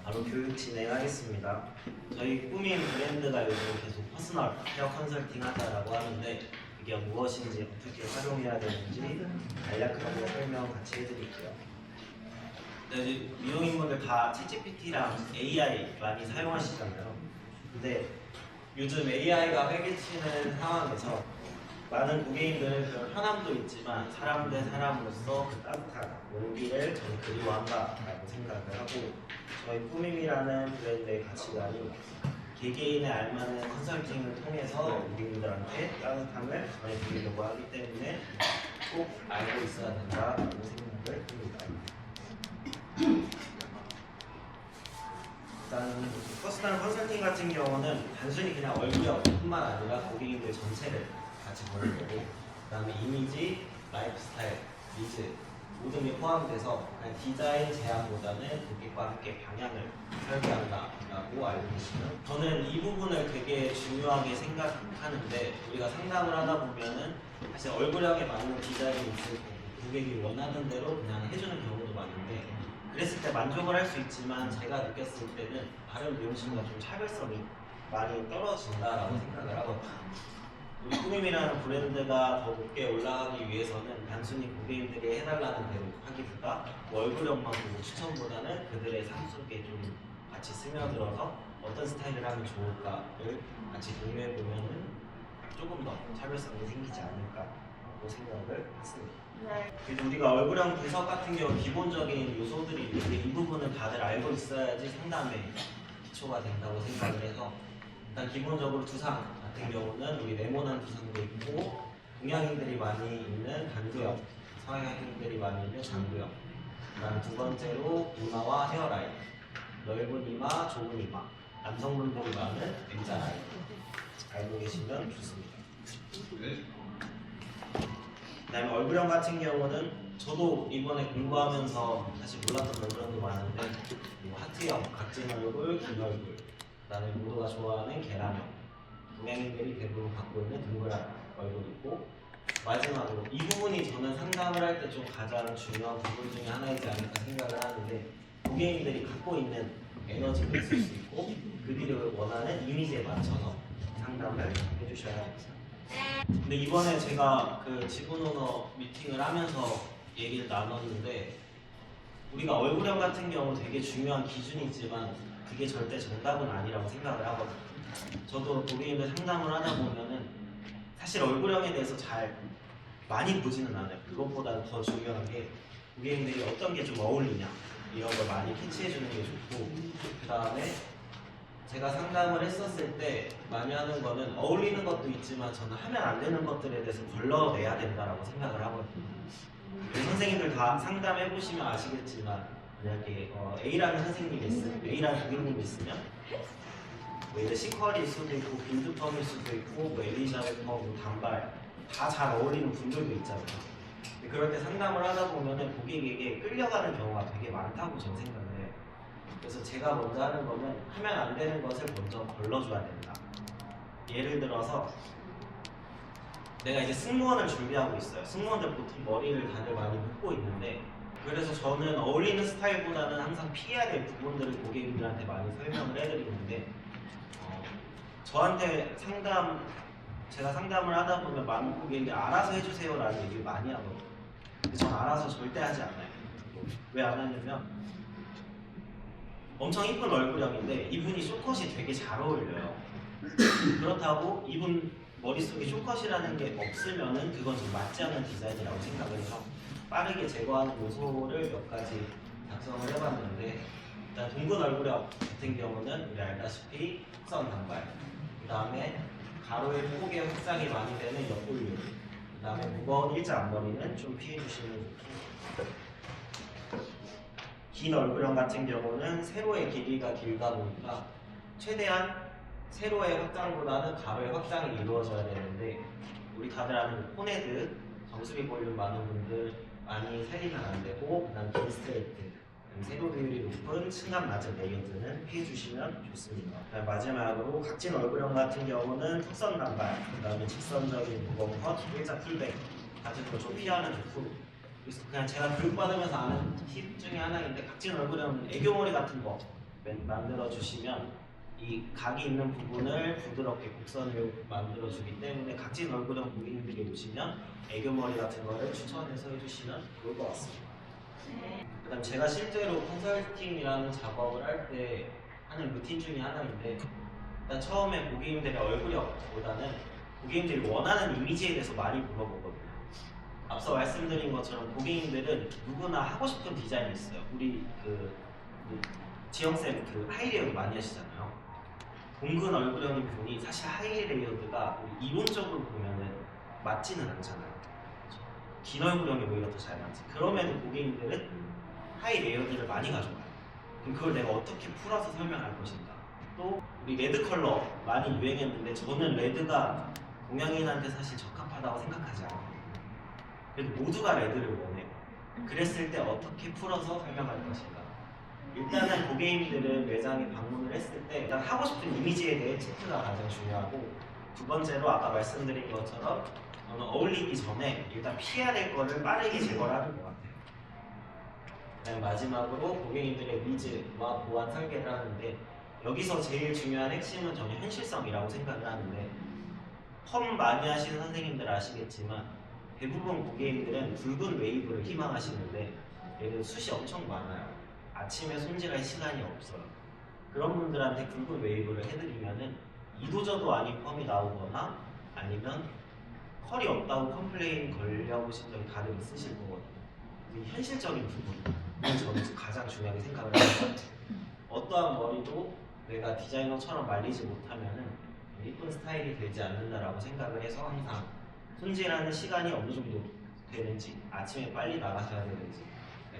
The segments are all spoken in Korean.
바로 교육 진행하겠습니다. 저희 꾸민 브랜드가 요즘 계속 퍼스널 헤어 컨설팅 하자라고 하는데 그게 무엇인지 어떻게 활용해야 되는지 간략하게 설명 같이 해드릴게요. 네, 미용인분들 다 챗GPT랑 AI 많이 사용하시잖아요. 근데 요즘 AI가 활개치는 상황에서 많은 고객님들은 그런 편함도 있지만 사람 대 사람으로서 그 따뜻한 온기를 저는 그리워한다라고 생각을 하고 저희 꾸밈이라는 브랜드의 가치관이 개개인의 알맞은 컨설팅을 통해서 고객님들한테 따뜻함을 전해드리려고 하기 때문에 꼭 알고 있어야 된다라고 생각을 합니다. 일단 퍼스널 컨설팅 같은 경우는 단순히 그냥 얼굴뿐만 아니라 고객님들 전체를 같이 보는 거고 그다음에 이미지, 라이프스타일, 니즈 모든 게 포함돼서 그냥 디자인 제안보다는 고객과 함께 방향을 설계한다라고 알고 계시면 저는 이 부분을 되게 중요하게 생각하는데 우리가 상담을 하다 보면은 사실 얼굴형에 맞는 디자인이 있을 거고 고객이 원하는 대로 그냥 해주는 경우도 많은데 그랬을 때 만족을 할 수 있지만 제가 느꼈을 때는 다른 미용실과 좀 차별성이 많이 떨어진다라고 생각을 하거든요. 우리 꾸밈이라는 브랜드가 더 높게 올라가기 위해서는 단순히 고객님들이 해달라는 대로 하기보다 얼굴형만 보고 추천보다는 그들의 삶 속에 좀 같이 스며들어서 어떤 스타일을 하면 좋을까를 같이 공유해보면은 조금 더 차별성이 생기지 않을까라고 생각을 했습니다. 그래서 우리가 얼굴형 분석 같은 경우 기본적인 요소들이 있는데 이 부분은 다들 알고 있어야지 상담에 기초가 된다고 생각을 해서 일단 기본적으로 두상 같은 경우는 우리 네모난 두상도 있고 동양인들이 많이 있는 단두형, 서양인들이 많이 있는 장두형 그다음 두 번째로 이마와 헤어라인, 넓은 이마, 좁은 이마 남성분들이 많은 M자 라인 알고 계시면 좋습니다. 그다음에 얼굴형 같은 경우는 저도 이번에 공부하면서 사실 몰랐던 얼굴형도 많은데 뭐 하트형, 각진 얼굴, 긴 얼굴 그다음에 모두가 좋아하는 계란형 동양인들이 대부분 갖고 있는 동그란 얼굴이고 마지막으로 이 부분이 저는 상담을 할 때 좀 가장 중요한 부분 중에 하나이지 않을까 생각을 하는데 고객님들이 갖고 있는 에너지도 있을 수 있고 그들이 원하는 이미지에 맞춰서 상담을 해주셔야 합니다. 근데 이번에 제가 그 직원 오너 미팅을 하면서 얘기를 나눴는데 우리가 얼굴형 같은 경우 되게 중요한 기준이지만 그게 절대 정답은 아니라고 생각을 하거든요. 저도 고객님들 상담을 하다 보면은 사실 얼굴형에 대해서 잘 많이 보지는 않아요. 그것보다 더 중요한 게 고객님들이 어떤 게 좀 어울리냐 이런 걸 많이 캐치해 주는 게 좋고 그 다음에 제가 상담을 했었을 때 많이 하는 거는 어울리는 것도 있지만 저는 하면 안 되는 것들에 대해서 걸러내야 된다라고 생각을 하거든요. 선생님들 다 상담해 보시면 아시겠지만 만약에 A라는 선생님이 있으면 A라는 고객님이 있으면 뭐 이제 C컬일 수도 있고 빈드펌일 수도 있고 뭐 엘리자베터, 뭐 단발 다 잘 어울리는 분들도 있잖아요. 근데 그럴 때 상담을 하다 보면은 고객에게 끌려가는 경우가 되게 많다고 저는 생각을 해요. 그래서 제가 먼저 하는 거는 하면 안 되는 것을 먼저 걸러줘야 된다. 예를 들어서 내가 이제 승무원을 준비하고 있어요. 승무원들 보통 머리를 다들 많이 묶고 있는데 그래서 저는 어울리는 스타일보다는 항상 피해야 될 부분들을 고객님들한테 많이 설명을 해드리는데 저한테 제가 상담을 하다 보면 많은 고객님들이 알아서 해주세요라는 얘기를 많이 하거든요. 근데 전 알아서 절대 하지 않아요. 왜 안 하냐면 엄청 이쁜 얼굴형인데 이분이 숏컷이 되게 잘 어울려요. 그렇다고 이분 머릿속에 숏컷이라는 게 없으면은 그건 좀 맞지 않는 디자인이라고 생각을 해서 빠르게 제거하는 요소를 몇 가지 작성을 해봤는데 일단 둥근 얼굴형 같은 경우는 우리 알다시피 흑선 단발 그 다음에 가로의 폭의 확장이 많이 되는 옆볼륨 그 다음에 무거운 일자 앞머리는 좀 피해주시면 좋고 긴 얼굴형 같은 경우는 세로의 길이가 길다 보니까 최대한 세로의 확장보다는 가로의 확장이 이루어져야 되는데 우리 다들 아는 포네드 정수리 볼륨 많은 분들 많이 살리면 안 되고 그다음 긴 스트레이트 세로 비율이 높은 층감 낮은 레이어드는 피해주시면 좋습니다. 마지막으로 각진 얼굴형 같은 경우는 턱선 단발 그다음에 직선적인 무거운 컷, 일자 풀백 같은 거 좀 피하면 좋고 그래서 그냥 제가 교육받으면서 아는 팁 중에 하나인데 각진 얼굴형은 애교머리 같은 거 만들어 주시면 이 각이 있는 부분을 부드럽게 곡선을 만들어 주기 때문에 각진 얼굴형 고객님들이 오시면 애교머리 같은 거를 추천해서 해주시면 좋을 것 같습니다. 그다음 제가 실제로 컨설팅이라는 작업을 할 때 하는 루틴 중에 하나인데, 일단 처음에 고객님들의 얼굴형보다는 고객님들이 원하는 이미지에 대해서 많이 물어보거든요. 앞서 말씀드린 것처럼 고객님들은 누구나 하고 싶은 디자인이 있어요. 우리 지영쌤 하이레이어드 많이 하시잖아요. 동근 얼굴형인 분이 사실 하이레이어드가 우리 이론적으로 보면은 맞지는 않잖아요. 긴 얼굴형이 오히려 더 잘 맞지. 그럼에도 고객님들은 하이레이어드를 많이 가져가요. 그럼 그걸 내가 어떻게 풀어서 설명할 것인가. 또 우리 레드 컬러 많이 유행했는데 저는 레드가 동양인한테 사실 적합하다고 생각하지 않아요. 그래도 모두가 레드를 원해요. 그랬을 때 어떻게 풀어서 설명할 것인가. 일단은 고객님들은 매장에 방문을 했을 때 일단 하고 싶은 이미지에 대해 체크가 가장 중요하고, 두 번째로 아까 말씀드린 것처럼 어울리기 전에 일단 피해야 될 거를 빠르게 제거를 하는 것 같아요. 그다음 마지막으로 고객님들의 니즈와 보완 설계를 하는데, 여기서 제일 중요한 핵심은 저는 현실성이라고 생각을 하는데, 펌 많이 하시는 선생님들 아시겠지만 대부분 고객님들은 굵은 웨이브를 희망하시는데 얘는 숱이 엄청 많아요. 아침에 손질할 시간이 없어요. 그런 분들한테 굵은 웨이브를 해드리면은 이도저도 아닌 펌이 나오거나 아니면 컬이 없다고 컴플레인 걸려보신 적이 다들 있으실 거거든요. 이 현실적인 부분은 저는 가장 중요하게 생각을 하는 것 같아요. 어떠한 머리도 내가 디자이너처럼 말리지 못하면은 이쁜 스타일이 되지 않는다라고 생각을 해서 항상 손질하는 시간이 어느 정도 되는지, 아침에 빨리 나가셔야 되는지에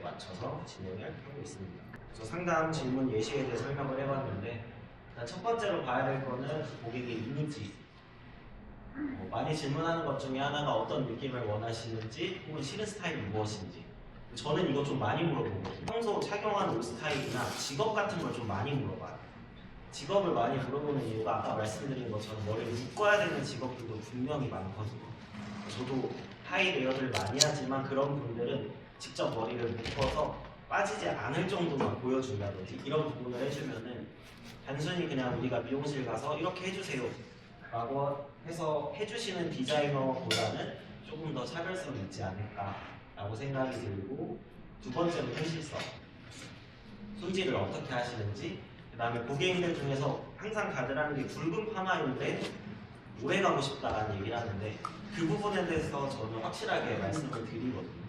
맞춰서 진행을 하고 있습니다. 그래서 상담 질문 예시에 대해 설명을 해봤는데, 일단 첫 번째로 봐야 될 거는 고객의 이미지. 많이 질문하는 것 중에 하나가 어떤 느낌을 원하시는지 혹은 싫은 스타일이 무엇인지. 저는 이거 좀 많이 물어보거든요. 평소 착용하는 옷 스타일이나 직업 같은 걸 좀 많이 물어봐요. 직업을 많이 물어보는 이유가 아까 말씀드린 것처럼 머리를 묶어야 되는 직업들도 분명히 많거든요. 저도 하이 레이어드를 많이 하지만 그런 분들은 직접 머리를 묶어서 빠지지 않을 정도만 보여준다든지 이런 부분을 해주면은 단순히 그냥 우리가 미용실 가서 이렇게 해주세요 라고 해서 해주시는 디자이너보다는 조금 더 차별성이 있지 않을까라고 생각이 들고, 두 번째로 현실성. 손질을 어떻게 하시는지, 그 다음에 고객님들 중에서 항상 다들 하는 게 굵은 파마인데 오래 가고 싶다라는 얘기를 하는데, 그 부분에 대해서 저는 확실하게 말씀을 드리거든요.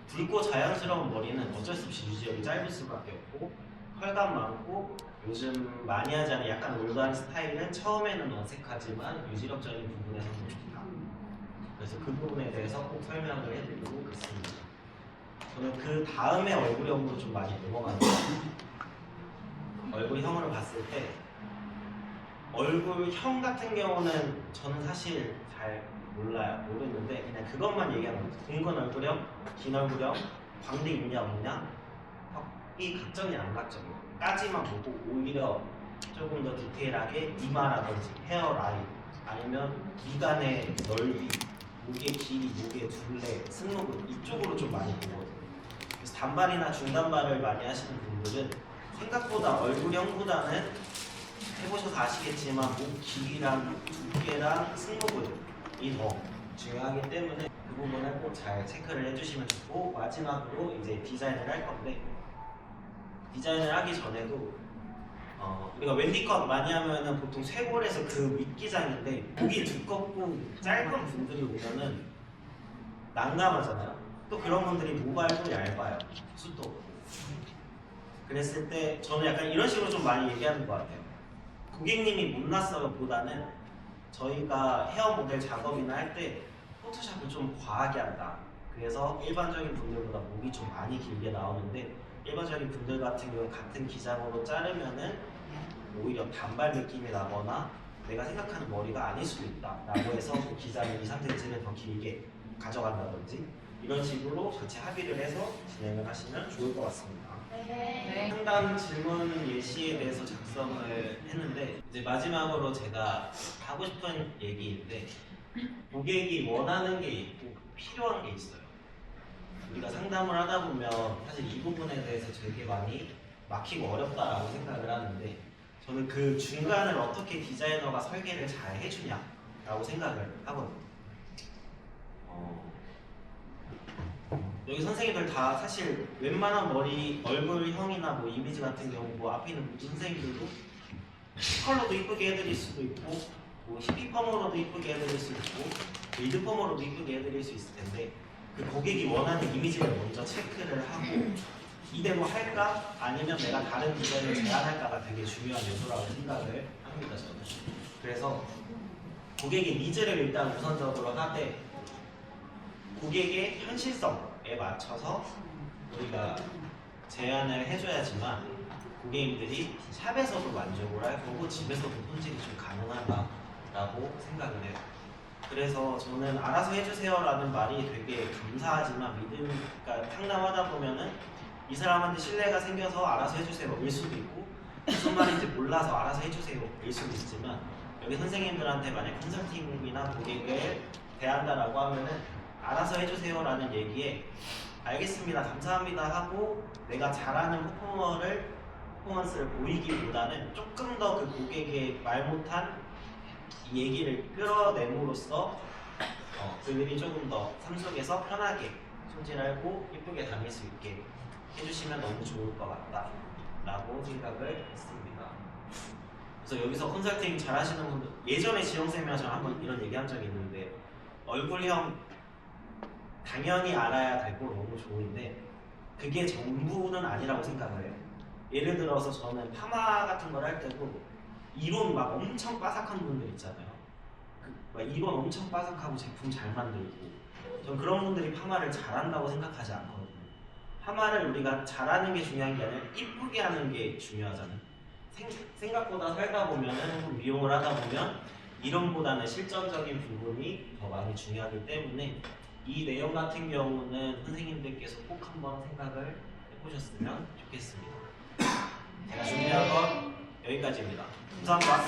굵고 자연스러운 머리는 어쩔 수 없이 유지력이 짧을 수밖에 없고, 컬감 많고 요즘 많이 하지 않은 약간 올드한 스타일은 처음에는 어색하지만 유지력적인 부분에서는 좋다. 그래서 그 부분에 대해서 꼭 설명을 해드리고 있습니다. 저는 그 다음에 얼굴형으로 좀 많이 넘어가는 것 같아요. 얼굴형으로 봤을 때 얼굴형 같은 경우는 저는 사실 잘 모르는데 그냥 그것만 얘기하는 거죠. 동근 얼굴형, 긴 얼굴형, 광대 있냐 없냐, 턱이 각정이 안 각정까지만 보고 오히려 조금 더 디테일하게 이마라든지 헤어라인, 아니면 미간의 넓이, 목의 길이, 목의 둘레, 승모근 이쪽으로 좀 많이 보거든요. 그래서 단발이나 중단발을 많이 하시는 분들은 생각보다 얼굴형보다는 해보셔서 아시겠지만 목 길이랑 두께랑 승모근이 더 중요하기 때문에 그 부분을 꼭 잘 체크를 해주시면 좋고, 마지막으로 이제 디자인을 할 건데, 디자인을 하기 전에도 우리가 웬디컷 많이 하면은 보통 쇄골에서 그 윗기장인데 목이 두껍고 짧은 분들이 오면은 난감하잖아요. 또 그런 분들이 모발도 얇아요. 숱도. 그랬을 때 저는 약간 이런 식으로 좀 많이 얘기하는 것 같아요. 고객님이 못났어요 보다는 저희가 헤어 모델 작업이나 할 때 포토샵을 좀 과하게 한다. 그래서 일반적인 분들보다 목이 좀 많이 길게 나오는데, 일반적인 분들 같은 경우 같은 기장으로 자르면은 오히려 단발 느낌이 나거나 내가 생각하는 머리가 아닐 수도 있다 라고 해서 그 기장을 2-3cm를 더 길게 가져간다든지 이런 식으로 같이 합의를 해서 진행을 하시면 좋을 것 같습니다. 네. 상담 질문 예시에 대해서 작성을 했는데, 이제 마지막으로 제가 하고 싶은 얘기인데, 고객이 원하는 게 있고 필요한 게 있어요. 우리가 상담을 하다 보면 사실 이 부분에 대해서 되게 많이 막히고 어렵다라고 생각을 하는데 저는 그 중간을 어떻게 디자이너가 설계를 잘 해주냐라고 생각을 하거든요. 여기 선생님들 다 사실 웬만한 머리, 얼굴형이나 뭐 이미지 같은 경우 뭐 앞에 있는 모든 선생님들도 컬러도 이쁘게 해드릴 수도 있고 뭐 히피펌으로도 이쁘게 해드릴 수 있고 밀드펌으로도 이쁘게 해드릴 수 있을 텐데 그 고객이 원하는 이미지를 먼저 체크를 하고 이대로 할까? 아니면 내가 다른 디자인을 제안할까가 되게 중요한 요소라고 생각을 합니다. 저는. 그래서 고객의 니즈를 일단 우선적으로 하되 고객의 현실성에 맞춰서 우리가 제안을 해줘야지만 고객님들이 샵에서도 만족을 할 거고 집에서도 손질이 좀 가능하다라고 생각을 해요. 그래서 저는 알아서 해주세요라는 말이 되게 감사하지만 그러니까 상담하다 보면은 이 사람한테 신뢰가 생겨서 알아서 해주세요일 수도 있고 무슨 말인지 몰라서 알아서 해주세요일 수도 있지만 여기 선생님들한테 만약 컨설팅이나 고객을 대한다라고 하면은 알아서 해주세요라는 얘기에 알겠습니다 감사합니다 하고 내가 잘하는 퍼포먼스를 보이기보다는 조금 더 그 고객의 말 못한 이 얘기를 끌어내므로써 그들이 조금 더 삶 속에서 편하게 손질하고 예쁘게 다닐 수 있게 해주시면 너무 좋을 것 같다 라고 생각을 했습니다. 그래서 여기서 컨설팅 잘 하시는 분들 예전에 지영쌤이랑 저랑 한번 이런 얘기 한 적이 있는데 얼굴형 당연히 알아야 되고 너무 좋은데 그게 전부는 아니라고 생각을 해요. 예를 들어서 저는 파마 같은 걸 할 때도 이론 막 엄청 빠삭한 분들 있잖아요. 막 이론 엄청 빠삭하고 제품 잘 만들고 전 그런 분들이 파마를 잘한다고 생각하지 않거든요. 파마를 우리가 잘하는 게 중요한 게 아니라 이쁘게 하는 게 중요하잖아요. 생각보다 살다 보면 미용을 하다 보면 이론보다는 실전적인 부분이 더 많이 중요하기 때문에 이 내용 같은 경우는 선생님들께서 꼭 한번 생각을 해보셨으면 좋겠습니다. 제가 준비한 건 여기까지입니다. 감사합니다.